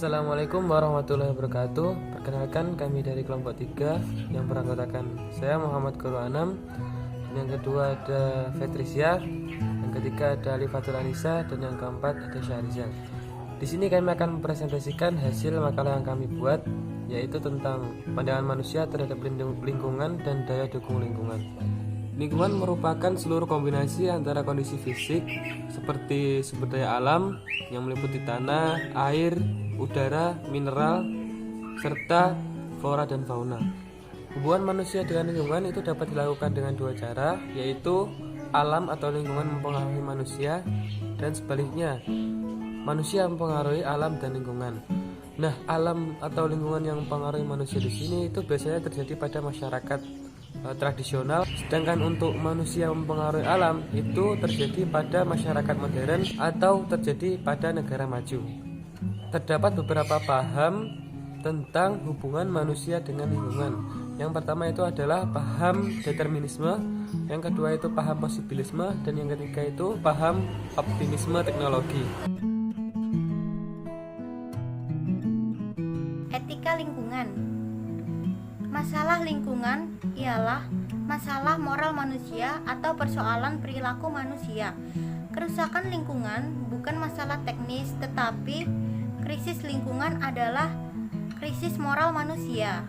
Assalamualaikum warahmatullahi wabarakatuh. Perkenalkan, kami dari kelompok 3 yang beranggotakan saya Muhammad Guru Anam, dan yang kedua ada Fetrisia, yang ketiga ada Alifatul Anisa, dan yang keempat ada Syahrizal. Di sini kami akan mempresentasikan hasil makalah yang kami buat, yaitu tentang pandangan manusia terhadap lingkungan dan daya dukung lingkungan. Lingkungan merupakan seluruh kombinasi antara kondisi fisik seperti sumber daya alam yang meliputi tanah, air, udara, mineral, serta flora dan fauna. Hubungan manusia dengan lingkungan itu dapat dilakukan dengan dua cara, yaitu alam atau lingkungan mempengaruhi manusia, dan sebaliknya, manusia mempengaruhi alam dan lingkungan. Nah, alam atau lingkungan yang mempengaruhi manusia di sini itu biasanya terjadi pada masyarakat tradisional, sedangkan untuk manusia mempengaruhi alam itu terjadi pada masyarakat modern atau terjadi pada negara maju. Terdapat beberapa paham tentang hubungan manusia dengan lingkungan. Yang pertama itu adalah paham determinisme, yang kedua itu paham posibilisme, dan yang ketiga itu paham optimisme teknologi. Etika lingkungan. Masalah lingkungan ialah masalah moral manusia atau persoalan perilaku manusia. Kerusakan lingkungan bukan masalah teknis, tetapi krisis lingkungan adalah krisis moral manusia.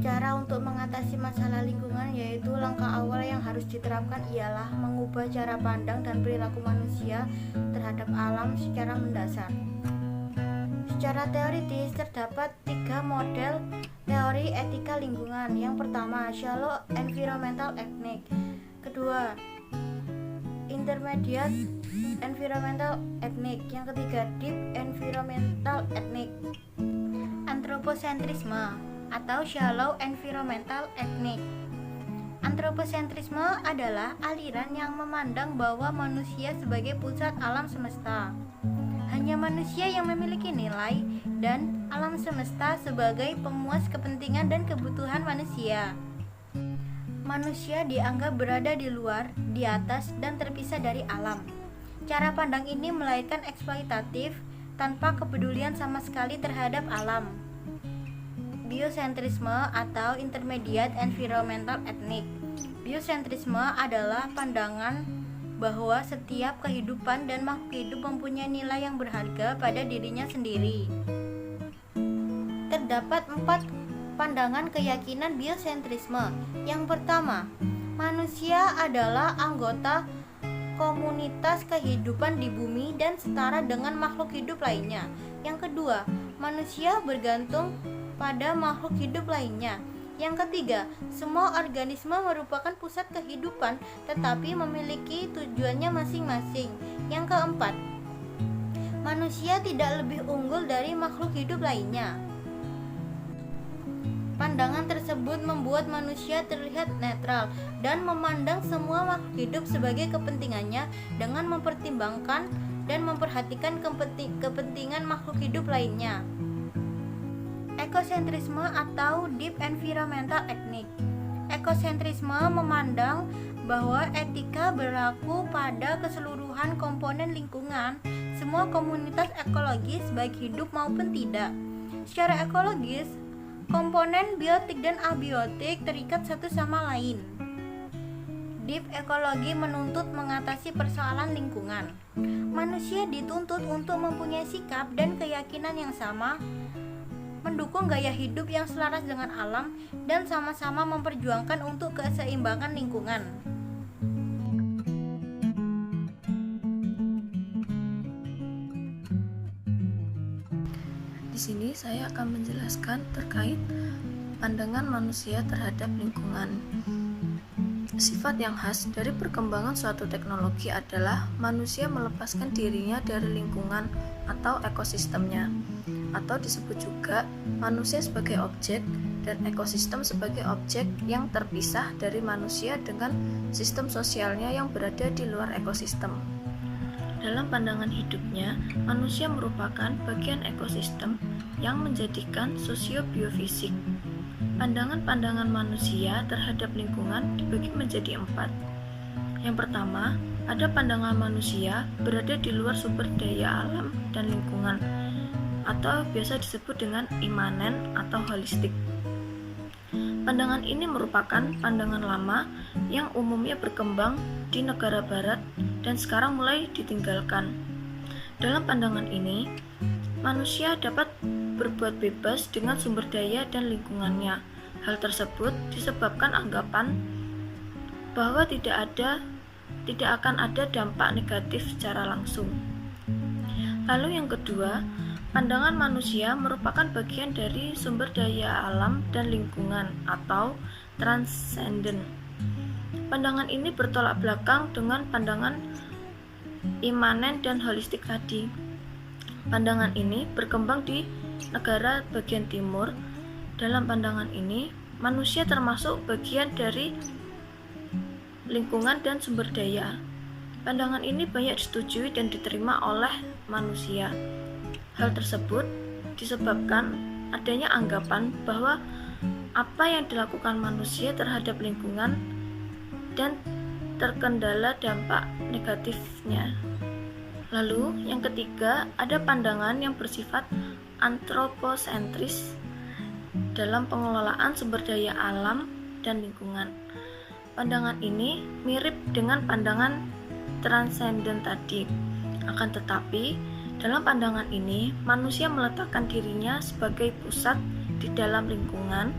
Cara untuk mengatasi masalah lingkungan yaitu langkah awal yang harus diterapkan ialah mengubah cara pandang dan perilaku manusia terhadap alam secara mendasar. Secara teoritis terdapat 3 model teori etika lingkungan. Yang pertama, shallow environmental ethnic. Kedua, intermediate environmental ethnic. Yang ketiga, deep environmental ethnic. Antroposentrisme atau shallow environmental ethnic. Antroposentrisme adalah aliran yang memandang bahwa manusia sebagai pusat alam semesta. Hanya manusia yang memiliki nilai dan alam semesta sebagai pemuas kepentingan dan kebutuhan manusia. Manusia dianggap berada di luar, di atas, dan terpisah dari alam. Cara pandang ini melahirkan eksploitatif tanpa kepedulian sama sekali terhadap alam. Biosentrisme atau intermediate environmental ethnic. Biosentrisme adalah pandangan bahwa setiap kehidupan dan makhluk hidup mempunyai nilai yang berharga pada dirinya sendiri. Terdapat 4 pandangan keyakinan biosentrisme. Yang pertama, manusia adalah anggota komunitas kehidupan di bumi dan setara dengan makhluk hidup lainnya. Yang kedua, manusia bergantung pada makhluk hidup lainnya. Yang ketiga, semua organisme merupakan pusat kehidupan tetapi memiliki tujuannya masing-masing. Yang keempat, manusia tidak lebih unggul dari makhluk hidup lainnya. Pandangan tersebut membuat manusia terlihat netral dan memandang semua makhluk hidup sebagai kepentingannya dengan mempertimbangkan dan memperhatikan kepentingan makhluk hidup lainnya. Ekosentrisme atau deep environmental ethnic. Ekosentrisme memandang bahwa etika berlaku pada keseluruhan komponen lingkungan, semua komunitas ekologis baik hidup maupun tidak. Secara ekologis, komponen biotik dan abiotik terikat satu sama lain. Deep ekologi menuntut mengatasi persoalan lingkungan. Manusia dituntut untuk mempunyai sikap dan keyakinan yang sama, mendukung gaya hidup yang selaras dengan alam, dan sama-sama memperjuangkan untuk keseimbangan lingkungan. Di sini saya akan menjelaskan terkait pandangan manusia terhadap lingkungan. Sifat yang khas dari perkembangan suatu teknologi adalah manusia melepaskan dirinya dari lingkungan atau ekosistemnya, atau disebut juga manusia sebagai objek dan ekosistem sebagai objek yang terpisah dari manusia dengan sistem sosialnya yang berada di luar ekosistem. Dalam pandangan hidupnya, manusia merupakan bagian ekosistem yang menjadikan sosio-biofisik. Pandangan-pandangan manusia terhadap lingkungan dibagi menjadi 4. Yang pertama, ada pandangan manusia berada di luar sumber daya alam dan lingkungan atau biasa disebut dengan imanen atau holistik. Pandangan ini merupakan pandangan lama yang umumnya berkembang di negara barat dan sekarang mulai ditinggalkan. Dalam pandangan ini, manusia dapat berbuat bebas dengan sumber daya dan lingkungannya. Hal tersebut disebabkan anggapan bahwa tidak akan ada dampak negatif secara langsung. Lalu yang kedua, pandangan manusia merupakan bagian dari sumber daya alam dan lingkungan atau transenden. Pandangan ini bertolak belakang dengan pandangan imanen dan holistik tadi. Pandangan ini berkembang di negara bagian timur. Dalam pandangan ini, manusia termasuk bagian dari lingkungan dan sumber daya. Pandangan ini banyak disetujui dan diterima oleh manusia. Hal tersebut disebabkan adanya anggapan bahwa apa yang dilakukan manusia terhadap lingkungan dan terkendala dampak negatifnya. Lalu, yang ketiga, ada pandangan yang bersifat antroposentris dalam pengelolaan sumber daya alam dan lingkungan. Pandangan ini mirip dengan pandangan transenden tadi. Akan tetapi, dalam pandangan ini, manusia meletakkan dirinya sebagai pusat di dalam lingkungan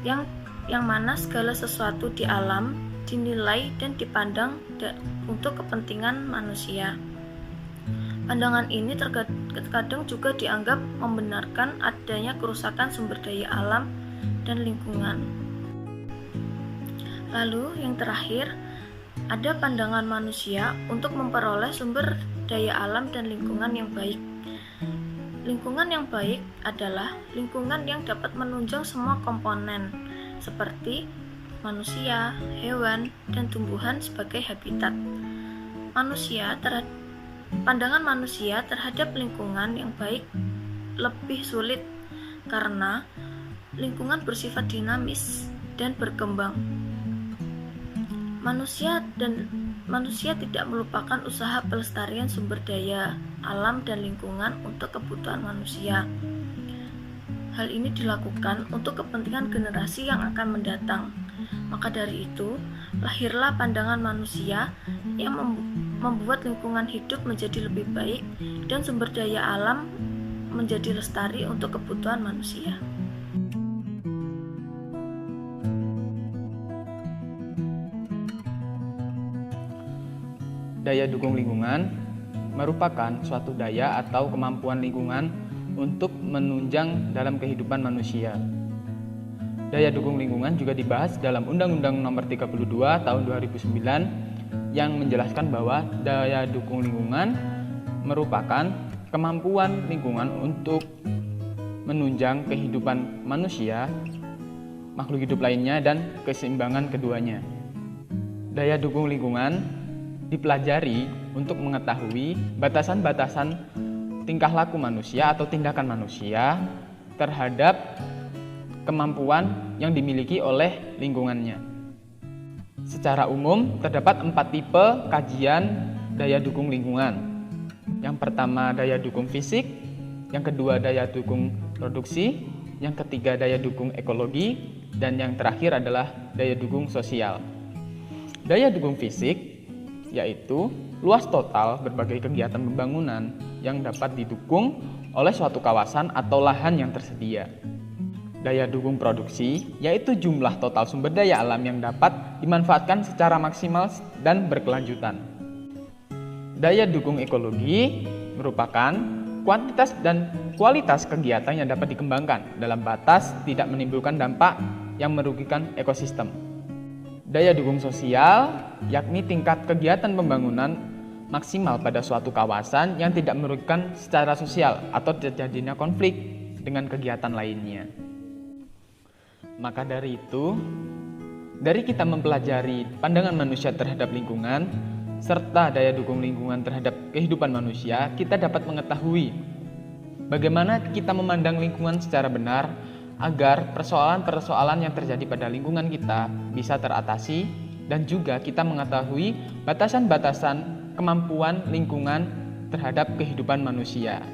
yang mana segala sesuatu di alam dinilai dan dipandang untuk kepentingan manusia. Pandangan ini terkadang juga dianggap membenarkan adanya kerusakan sumber daya alam dan lingkungan. Lalu yang terakhir, ada pandangan manusia untuk memperoleh sumber daya alam dan lingkungan yang baik. Lingkungan yang baik adalah lingkungan yang dapat menunjang semua komponen seperti manusia, hewan, dan tumbuhan sebagai habitat. Pandangan manusia terhadap lingkungan yang baik lebih sulit karena lingkungan bersifat dinamis dan berkembang. Manusia tidak melupakan usaha pelestarian sumber daya alam dan lingkungan untuk kebutuhan manusia. Hal ini dilakukan untuk kepentingan generasi yang akan mendatang. Maka dari itu, lahirlah pandangan manusia yang membuat lingkungan hidup menjadi lebih baik dan sumber daya alam menjadi lestari untuk kebutuhan manusia. Daya dukung lingkungan merupakan suatu daya atau kemampuan lingkungan untuk menunjang dalam kehidupan manusia. Daya dukung lingkungan juga dibahas dalam Undang-Undang Nomor 32 Tahun 2009 yang menjelaskan bahwa daya dukung lingkungan merupakan kemampuan lingkungan untuk menunjang kehidupan manusia, makhluk hidup lainnya, dan keseimbangan keduanya. Daya dukung lingkungan dipelajari untuk mengetahui batasan-batasan tingkah laku manusia atau tindakan manusia terhadap kemampuan yang dimiliki oleh lingkungannya. Secara umum, terdapat 4 tipe kajian daya dukung lingkungan. Yang pertama, daya dukung fisik. Yang kedua, daya dukung produksi. Yang ketiga, daya dukung ekologi. Dan yang terakhir adalah daya dukung sosial. Daya dukung fisik yaitu luas total berbagai kegiatan pembangunan yang dapat didukung oleh suatu kawasan atau lahan yang tersedia. Daya dukung produksi yaitu jumlah total sumber daya alam yang dapat dimanfaatkan secara maksimal dan berkelanjutan. Daya dukung ekologi merupakan kuantitas dan kualitas kegiatan yang dapat dikembangkan dalam batas tidak menimbulkan dampak yang merugikan ekosistem. Daya dukung sosial yakni tingkat kegiatan pembangunan maksimal pada suatu kawasan yang tidak merugikan secara sosial atau terjadinya konflik dengan kegiatan lainnya. Maka dari itu, dari kita mempelajari pandangan manusia terhadap lingkungan serta daya dukung lingkungan terhadap kehidupan manusia, kita dapat mengetahui bagaimana kita memandang lingkungan secara benar agar persoalan-persoalan yang terjadi pada lingkungan kita bisa teratasi dan juga kita mengetahui batasan-batasan kemampuan lingkungan terhadap kehidupan manusia.